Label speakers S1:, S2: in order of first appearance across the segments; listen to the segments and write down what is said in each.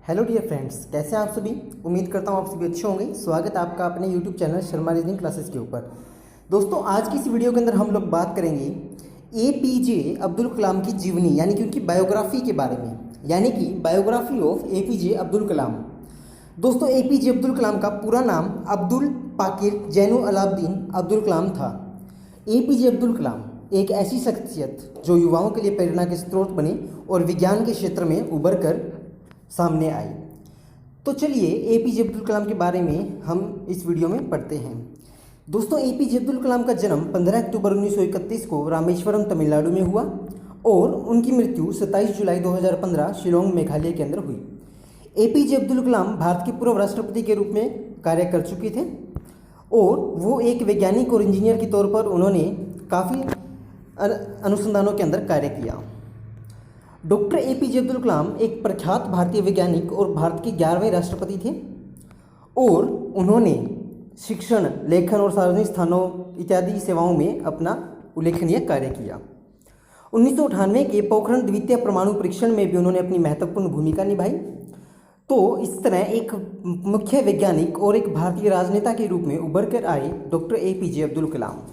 S1: Hello dear friends, कैसे हैं आप सभी। उम्मीद करता हूँ आप सभी अच्छे होंगे। स्वागत है आपका अपने YouTube channel Sharma reasoning classes के ऊपर। दोस्तों, आज की इस वीडियो के अंदर हम लोग बात करेंगे एपीजे अब्दुल कलाम की जीवनी यानी कि उनकी बायोग्राफी के बारे में, यानी कि biography of APJ Abdul Kalam. दोस्तों, एपीजे अब्दुल कलाम का पूरा नाम अब्दुल पाकिर जैनुल अलाउद्दीन अब्दुल कलाम था। एपीजे अब्दुल कलाम एक ऐसी शख्सियत जो युवाओं के लिए प्रेरणा के स्रोत बने और विज्ञान के क्षेत्र में उभर कर सामने आई। तो चलिए एपीजे अब्दुल कलाम के बारे में हम इस वीडियो में पढ़ते हैं। दोस्तों, एपीजे अब्दुल कलाम का जन्म 15 अक्टूबर 1931 को रामेश्वरम तमिलनाडु में हुआ और उनकी मृत्यु 27 जुलाई 2015 शिलोंग मेघालय के अंदर हुई। एपीजे अब्दुल कलाम भारत के पूर्व राष्ट्रपति के रूप में कार्य कर चुके थे और वो एक वैज्ञानिक और इंजीनियर के तौर पर उन्होंने काफ़ी अनुसंधानों के अंदर कार्य किया। डॉक्टर एपीजे अब्दुल कलाम एक प्रख्यात भारतीय वैज्ञानिक और भारत के 11वें राष्ट्रपति थे और उन्होंने शिक्षण, लेखन और सार्वजनिक स्थानों इत्यादि सेवाओं में अपना उल्लेखनीय कार्य किया। 1998 के पोखरण द्वितीय परमाणु परीक्षण में भी उन्होंने अपनी महत्वपूर्ण भूमिका निभाई। तो इस तरह एक मुख्य वैज्ञानिक और एक भारतीय राजनेता के रूप में उभर कर आए डॉक्टर एपीजे अब्दुल कलाम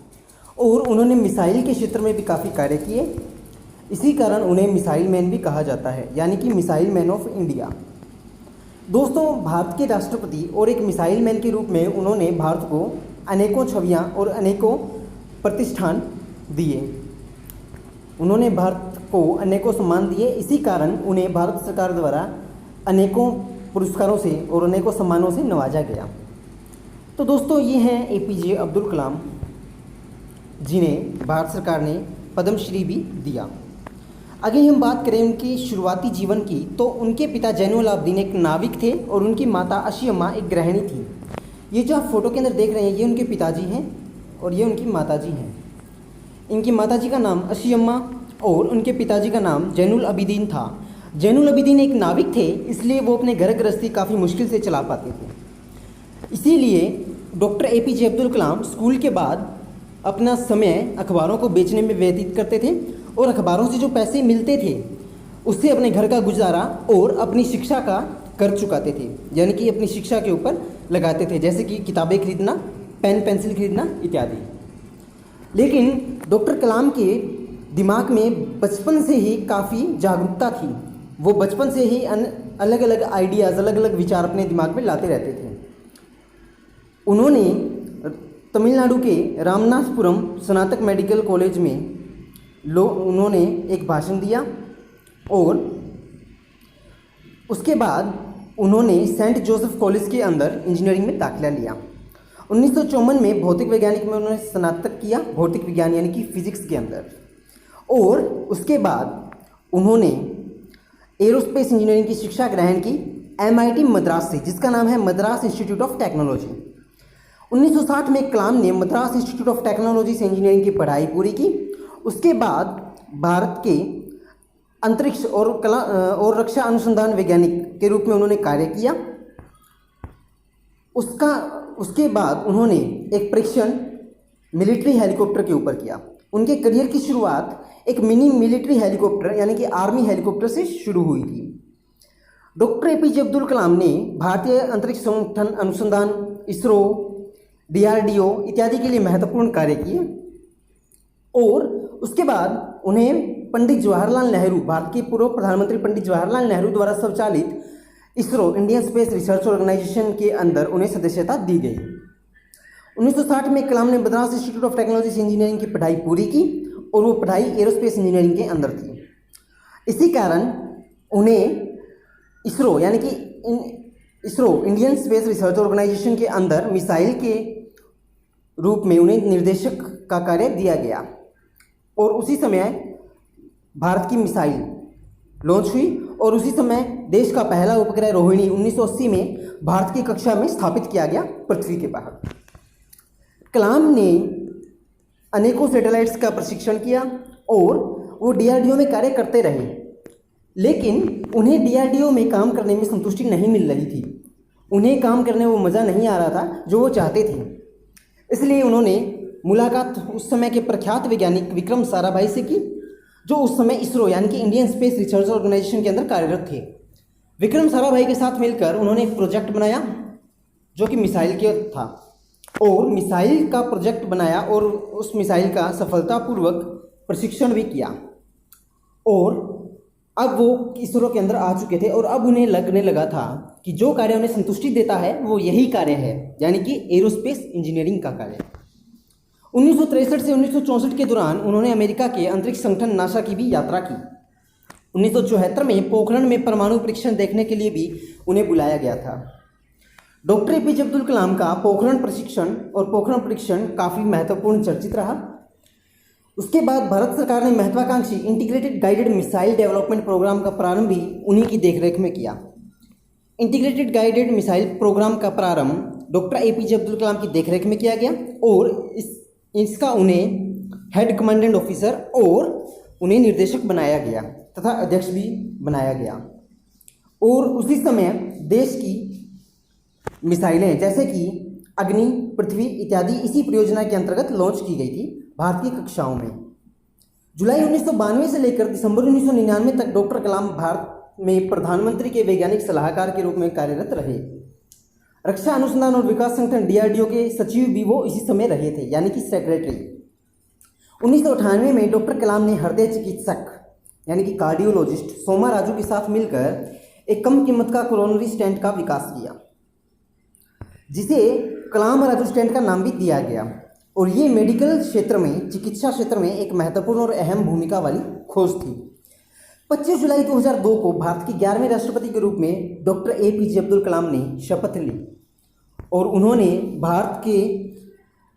S1: और उन्होंने मिसाइल के क्षेत्र में भी काफ़ी कार्य किए। इसी कारण उन्हें मिसाइल मैन भी कहा जाता है, यानी कि मिसाइल मैन ऑफ इंडिया। दोस्तों, भारत के राष्ट्रपति और एक मिसाइल मैन के रूप में उन्होंने भारत को अनेकों छवियां और अनेकों प्रतिष्ठान दिए। उन्होंने भारत को अनेकों सम्मान दिए। इसी कारण उन्हें भारत सरकार द्वारा अनेकों पुरस्कारों से और अनेकों सम्मानों से नवाजा गया। तो दोस्तों, ये हैं एपीजे अब्दुल कलाम, जिन्हें भारत सरकार ने पद्मश्री भी दिया। अगर हम बात करें उनकी शुरुआती जीवन की, तो उनके पिता जैनुल अलाउद्दीन एक नाविक थे और उनकी माता अशीअम्मा एक गृहिणी थी। ये जो आप फोटो के अंदर देख रहे हैं, ये उनके पिताजी हैं और ये उनकी माताजी हैं। इनकी माताजी का नाम अशीअम्मा और उनके पिताजी का नाम जैनुल अबिदीन था। जैनुल अबिदीन एक नाविक थे, इसलिए वो अपने घर गृहस्थी काफ़ी मुश्किल से चला पाते थे। इसीलिए doctor APJ Abdul Kalam school के बाद अपना समय अखबारों को बेचने में व्यतीत करते थे और अखबारों से जो पैसे मिलते थे उससे अपने घर का गुजारा और अपनी शिक्षा का कर चुकाते थे, यानी कि अपनी शिक्षा के ऊपर लगाते थे, जैसे कि किताबें खरीदना, पेन पेंसिल खरीदना इत्यादि। लेकिन डॉक्टर कलाम के दिमाग में बचपन से ही काफ़ी जागरूकता थी। वो बचपन से ही अलग अलग आइडियाज़, अलग अलग विचार अपने दिमाग में लाते रहते थे। उन्होंने तमिलनाडु के रामनाथपुरम स्नातक मेडिकल कॉलेज में उन्होंने एक भाषण दिया और उसके बाद उन्होंने सेंट जोसेफ कॉलेज के अंदर इंजीनियरिंग में दाखिला लिया। 1954 में भौतिक वैज्ञानिक में उन्होंने स्नातक किया, भौतिक विज्ञान यानी कि फिजिक्स के अंदर। और उसके बाद उन्होंने एरोस्पेस इंजीनियरिंग की शिक्षा ग्रहण की MIT मद्रास से, जिसका नाम है मद्रास इंस्टीट्यूट ऑफ टेक्नोलॉजी। 1960 में कलाम ने मद्रास इंस्टीट्यूट ऑफ टेक्नोलॉजी से इंजीनियरिंग की पढ़ाई पूरी की। उसके बाद भारत के अंतरिक्ष और रक्षा अनुसंधान वैज्ञानिक के रूप में उन्होंने कार्य किया। उसके बाद उन्होंने एक परीक्षण मिलिट्री हेलीकॉप्टर के ऊपर किया। उनके करियर की शुरुआत एक मिनी मिलिट्री हेलीकॉप्टर यानी कि आर्मी हेलीकॉप्टर से शुरू हुई थी। डॉक्टर एपीजे अब्दुल कलाम ने भारतीय अंतरिक्ष संगठन अनुसंधान, इसरो, DRDO इत्यादि के लिए महत्वपूर्ण कार्य किए और उसके बाद उन्हें पंडित जवाहरलाल नेहरू, भारत के पूर्व प्रधानमंत्री पंडित जवाहरलाल नेहरू द्वारा संचालित ISRO, Indian Space Research Organisation के अंदर उन्हें सदस्यता दी गई। 1960 में कलाम ने मद्रास इंस्टीट्यूट ऑफ टेक्नोलॉजी से इंजीनियरिंग की पढ़ाई पूरी की और वो पढ़ाई एरोस्पेस इंजीनियरिंग के अंदर थी। इसी कारण उन्हें इसरो यानी कि ISRO, Indian Space Research Organisation के अंदर मिसाइल के रूप में उन्हें निर्देशक का कार्य दिया गया और उसी समय भारत की मिसाइल लॉन्च हुई और उसी समय देश का पहला उपग्रह रोहिणी 1980 में भारत की कक्षा में स्थापित किया गया पृथ्वी के बाहर। कलाम ने अनेकों सैटेलाइट्स का प्रशिक्षण किया और वो DRDO में कार्य करते रहे, लेकिन उन्हें DRDO में काम करने में संतुष्टि नहीं मिल रही थी। उन्हें काम करने में वो मज़ा नहीं आ रहा था जो वो चाहते थे। इसलिए उन्होंने मुलाकात उस समय के प्रख्यात वैज्ञानिक विक्रम साराभाई से की, जो उस समय इसरो यानी कि इंडियन स्पेस रिसर्च ऑर्गेनाइजेशन के अंदर कार्यरत थे। विक्रम साराभाई के साथ मिलकर उन्होंने एक प्रोजेक्ट बनाया जो कि मिसाइल के था, और मिसाइल का प्रोजेक्ट बनाया और उस मिसाइल का सफलतापूर्वक प्रशिक्षण भी किया। और अब वो इसरो के अंदर आ चुके थे और अब उन्हें लगने लगा था कि जो कार्य उन्हें संतुष्टि देता है वो यही कार्य है, यानी कि एरोस्पेस इंजीनियरिंग का कार्य। 1963 से 1964 के दौरान उन्होंने अमेरिका के अंतरिक्ष संगठन नासा की भी यात्रा की। 1974 में पोखरण में परमाणु परीक्षण देखने के लिए भी उन्हें बुलाया गया था। डॉक्टर एपीजे अब्दुल कलाम का पोखरण प्रशिक्षण और पोखरण परीक्षण काफ़ी महत्वपूर्ण चर्चित रहा। उसके बाद भारत सरकार ने महत्वाकांक्षी integrated guided missile development programme का प्रारंभ भी उन्हीं की देखरेख में किया। इंटीग्रेटेड गाइडेड मिसाइल प्रोग्राम का प्रारंभ डॉक्टर एपीजे अब्दुल कलाम की देखरेख में किया गया और इसका उन्हें हेड कमांडेंट ऑफिसर और उन्हें निर्देशक बनाया गया तथा अध्यक्ष भी बनाया गया। और उसी समय देश की मिसाइलें जैसे कि अग्नि, पृथ्वी इत्यादि इसी परियोजना के अंतर्गत लॉन्च की गई थी भारतीय कक्षाओं में। जुलाई 1992 से लेकर दिसंबर 1999 तक डॉक्टर कलाम भारत में प्रधानमंत्री के वैज्ञानिक सलाहकार के रूप में कार्यरत रहे। रक्षा अनुसंधान और विकास संगठन डीआरडीओ के सचिव भी वो इसी समय रहे थे, यानी कि सेक्रेटरी। 1998 में डॉक्टर कलाम ने हृदय चिकित्सक यानी कि कार्डियोलॉजिस्ट सोमा राजू के साथ मिलकर एक कम कीमत का कोरोनरी स्टेंट का विकास किया, जिसे कलाम राजू स्टेंट का नाम भी दिया गया। और ये मेडिकल क्षेत्र में, चिकित्सा क्षेत्र में एक महत्वपूर्ण और अहम भूमिका वाली खोज थी। 25 जुलाई 2002 को भारत के 11वें राष्ट्रपति के रूप में डॉक्टर एपीजे अब्दुल कलाम ने शपथ ली और उन्होंने भारत के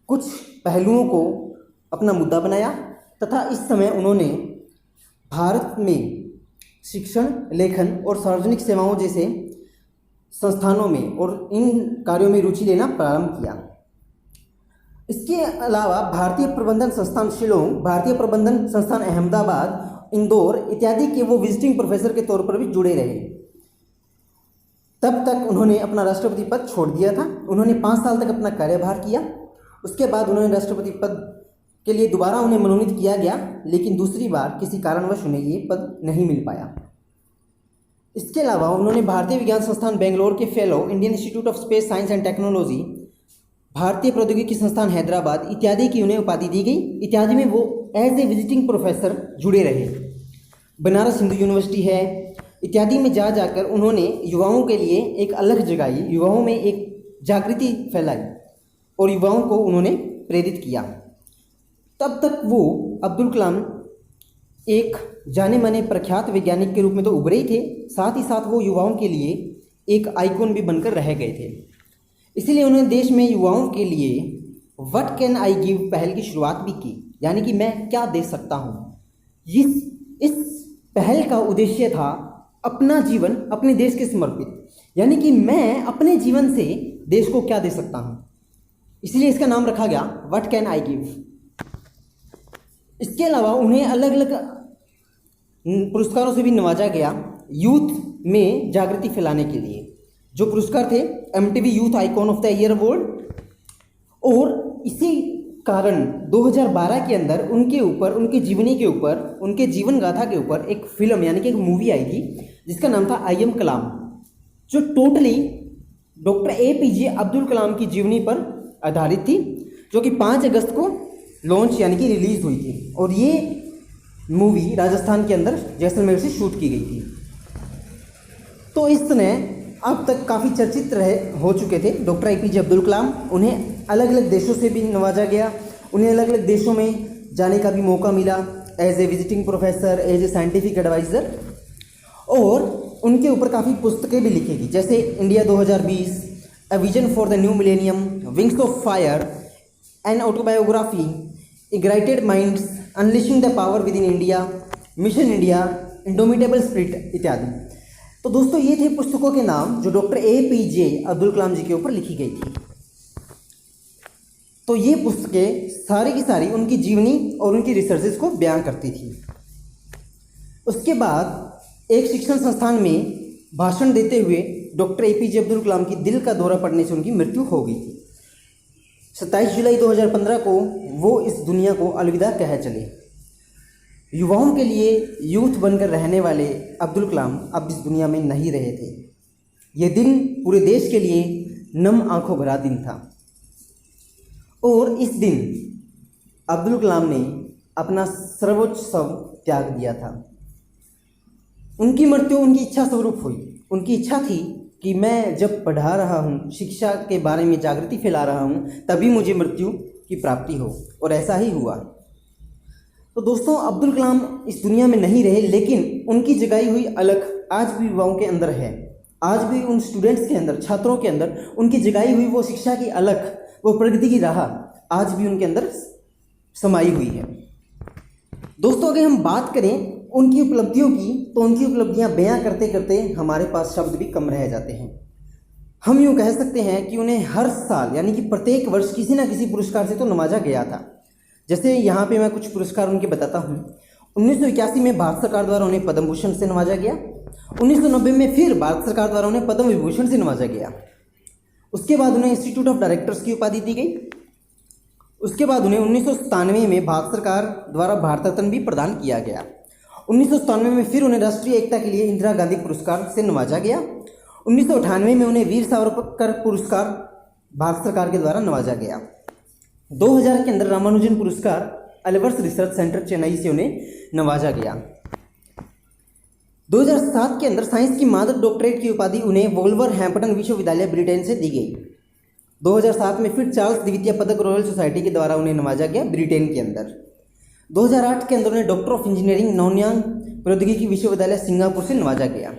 S1: कुछ पहलुओं को अपना मुद्दा बनाया तथा इस समय उन्होंने भारत में शिक्षण, लेखन और सार्वजनिक सेवाओं जैसे संस्थानों में और इन कार्यों में रुचि लेना प्रारंभ किया। इसके अलावा भारतीय प्रबंधन संस्थान शिलोंग, भारतीय प्रबंधन संस्थान अहमदाबाद, इंदौर इत्यादि के वो विजिटिंग प्रोफेसर के तौर पर भी जुड़े रहे। तब तक उन्होंने अपना राष्ट्रपति पद छोड़ दिया था। उन्होंने 5 साल तक अपना कार्यभार किया। उसके बाद उन्होंने राष्ट्रपति पद के लिए दोबारा उन्हें मनोनीत किया गया, लेकिन दूसरी बार किसी कारणवश उन्हें ये पद नहीं मिल पाया। इसके अलावा उन्होंने भारतीय विज्ञान संस्थान बेंगलोर के fellow, Indian institute of space science and technology, भारतीय प्रौद्योगिकी संस्थान हैदराबाद इत्यादि की उन्हें उपाधि दी गई। इत्यादि में वो एज ए विजिटिंग प्रोफेसर जुड़े रहे। बनारस हिंदू यूनिवर्सिटी है इत्यादि में जाकर उन्होंने युवाओं के लिए एक अलग जगाई, युवाओं में एक जागृति फैलाई और युवाओं को उन्होंने प्रेरित किया। तब तक वो अब्दुल कलाम एक जाने माने प्रख्यात वैज्ञानिक के रूप में तो उभरे ही थे, साथ ही साथ वो युवाओं के लिए एक आइकॉन भी बनकर रह गए थे। इसीलिए उन्होंने देश में युवाओं के लिए व्हाट कैन आई गिव पहल की शुरुआत भी की, यानी कि मैं क्या दे सकता हूँ। इस पहल का उद्देश्य था अपना जीवन अपने देश के समर्पित, यानी कि मैं अपने जीवन से देश को क्या दे सकता हूँ। इसलिए इसका नाम रखा गया व्हाट कैन आई गिव। इसके अलावा उन्हें अलग अलग पुरस्कारों से भी नवाजा गया यूथ में जागृति फैलाने के लिए। जो पुरस्कार थे MTV youth icon of the year award. और इसी कारण 2012 के अंदर उनके ऊपर, उनकी जीवनी के ऊपर, उनके जीवन गाथा के ऊपर एक फिल्म यानी कि एक मूवी आई थी जिसका नाम था आई एम कलाम, जो टोटली डॉक्टर APJ अब्दुल कलाम की जीवनी पर आधारित थी, जो कि 5 अगस्त को लॉन्च यानी कि रिलीज हुई थी। और ये मूवी राजस्थान के अंदर जैसलमेर से शूट की गई थी। तो इस तरह अब तक काफ़ी चर्चित हो चुके थे डॉक्टर APJ अब्दुल कलाम। उन्हें अलग अलग देशों से भी नवाजा गया, उन्हें अलग अलग देशों में जाने का भी मौका मिला as a visiting professor, as a scientific adviser. और उनके ऊपर काफ़ी पुस्तकें भी लिखी गई, जैसे India 2020, a vision for the new millennium, wings of fire, an autobiography, ignited minds, unleashing the power within India, mission India, indomitable spirit इत्यादि। तो दोस्तों ये थे पुस्तकों के नाम जो डॉक्टर APJ अब्दुल कलाम जी के ऊपर लिखी गई थी। तो ये पुस्तकें सारी की सारी उनकी जीवनी और उनकी रिसर्चेस को बयान करती थी। उसके बाद एक शिक्षण संस्थान में भाषण देते हुए डॉक्टर APJ अब्दुल कलाम की दिल का दौरा पड़ने से उनकी मृत्यु हो गई थी। 27 जुलाई 2015 को वो इस दुनिया को अलविदा कह चले। युवाओं के लिए यूथ बनकर रहने वाले अब्दुल कलाम अब इस दुनिया में नहीं रहे थे। ये दिन पूरे देश के लिए नम आंखों भरा दिन था और इस दिन अब्दुल कलाम ने अपना सर्वोच्च शव त्याग दिया था। उनकी मृत्यु उनकी इच्छा स्वरूप हुई। उनकी इच्छा थी कि मैं जब पढ़ा रहा हूँ, शिक्षा के बारे में जागृति फैला रहा हूँ, तभी मुझे मृत्यु की प्राप्ति हो, और ऐसा ही हुआ। तो दोस्तों, अब्दुल कलाम इस दुनिया में नहीं रहे, लेकिन उनकी जगाई हुई अलख आज भी युवाओं के अंदर है। आज भी उन स्टूडेंट्स के अंदर, छात्रों के अंदर उनकी जगाई हुई वो शिक्षा की अलख, वो प्रगति की राह आज भी उनके अंदर समाई हुई है। दोस्तों, अगर हम बात करें उनकी उपलब्धियों की, तो उनकी उपलब्धियां बयां करते करते हमारे पास शब्द भी कम रह जाते हैं। हम यूँ कह सकते हैं कि उन्हें हर साल यानी कि प्रत्येक वर्ष किसी न किसी पुरस्कार से तो नवाजा गया था। जैसे यहाँ पे मैं कुछ पुरस्कार उनके बताता हूँ। 1981 में भारत सरकार द्वारा उन्हें पद्म भूषण से नवाजा गया। 1990 में फिर भारत सरकार द्वारा उन्हें पद्म विभूषण से नवाजा गया। उसके बाद उन्हें इंस्टीट्यूट ऑफ डायरेक्टर्स की उपाधि दी गई। उसके बाद उन्हें 1997 में भारत सरकार द्वारा भारत रत्न भी प्रदान किया गया। 1997 में फिर उन्हें राष्ट्रीय एकता के लिए इंदिरा गांधी पुरस्कार से नवाजा गया। 1998 में उन्हें वीर सावरकर पुरस्कार भारत सरकार के द्वारा नवाजा गया। 2000 के अंदर रामानुजन पुरस्कार अल्वर्स रिसर्च सेंटर चेन्नई से उन्हें नवाजा गया। 2007 के अंदर साइंस की मादर डॉक्टरेट की उपाधि उन्हें वोल्वरहैम्पटन विश्वविद्यालय ब्रिटेन से दी गई। 2007 में फिर चार्ल्स द्वितीय पदक रॉयल सोसाइटी के द्वारा उन्हें नवाजा गया ब्रिटेन के अंदर। 2008 के अंदर उन्हें डॉक्टर ऑफ इंजीनियरिंग नौनियांग प्रौद्योगिकी विश्वविद्यालय सिंगापुर से नवाजा गया।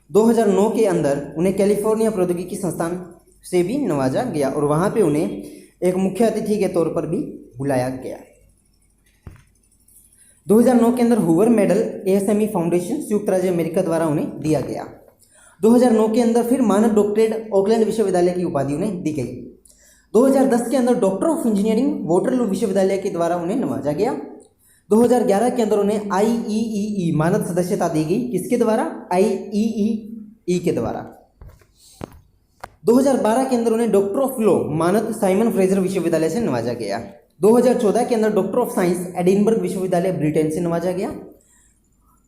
S1: 2009 के अंदर उन्हें कैलिफोर्निया प्रौद्योगिकी संस्थान से भी नवाजा गया और वहाँ पे उन्हें एक मुख्य अतिथि के तौर पर भी बुलाया गया। 2009 के अंदर हूवर मेडल एएसएमई फाउंडेशन संयुक्त राज्य अमेरिका द्वारा उन्हें दिया गया। 2009 के अंदर फिर मानद डॉक्टरेट ऑकलैंड विश्वविद्यालय की उपाधि उन्हें दी गई। 2010 के अंदर डॉक्टर ऑफ इंजीनियरिंग वाटरलू विश्वविद्यालय के द्वारा उन्हें नवाजा गया। 2011 के अंदर उन्हें IEEE मानद सदस्यता दी गई। किसके द्वारा? IEEE के द्वारा। 2012 के अंदर उन्हें डॉक्टर ऑफ लॉ मानद साइमन फ्रेजर विश्वविद्यालय से नवाजा गया। 2014 के अंदर डॉक्टर ऑफ साइंस एडिनबर्ग विश्वविद्यालय ब्रिटेन से नवाजा गया।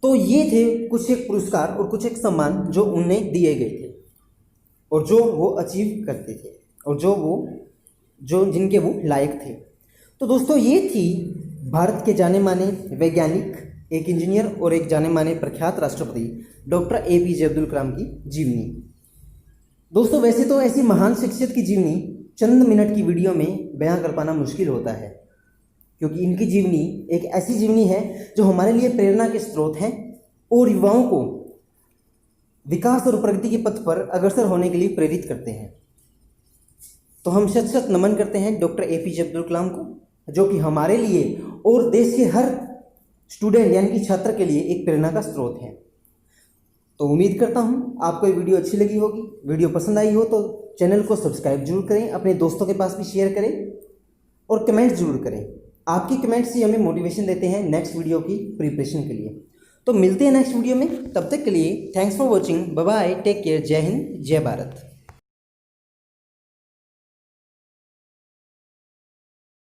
S1: तो ये थे कुछ एक पुरस्कार और कुछ एक सम्मान जो उन्हें दिए गए थे और जो वो अचीव करते थे और जो जिनके वो लायक थे। तो दोस्तों, ये थी भारत के जाने माने वैज्ञानिक, एक इंजीनियर और एक जाने माने प्रख्यात राष्ट्रपति डॉक्टर APJ अब्दुल कलाम की जीवनी। दोस्तों, वैसे तो ऐसी महान शख्सियत की जीवनी चंद मिनट की वीडियो में बयां कर पाना मुश्किल होता है, क्योंकि इनकी जीवनी एक ऐसी जीवनी है जो हमारे लिए प्रेरणा के स्रोत हैं और युवाओं को विकास और प्रगति के पथ पर अग्रसर होने के लिए प्रेरित करते हैं। तो हम शत शत नमन करते हैं डॉक्टर APJ अब्दुल कलाम को, जो कि हमारे लिए और देश के हर स्टूडेंट यानी कि छात्र के लिए एक प्रेरणा का स्रोत है। तो उम्मीद करता हूँ आपको ये वीडियो अच्छी लगी होगी। वीडियो पसंद आई हो तो चैनल को सब्सक्राइब जरूर करें, अपने दोस्तों के पास भी शेयर करें और कमेंट जरूर करें। आपकी कमेंट्स ही हमें मोटिवेशन देते हैं नेक्स्ट वीडियो की प्रिपरेशन के लिए। तो मिलते हैं नेक्स्ट वीडियो में, तब तक के लिए thanks for watching, bye bye, take care, जय हिंद, जय भारत।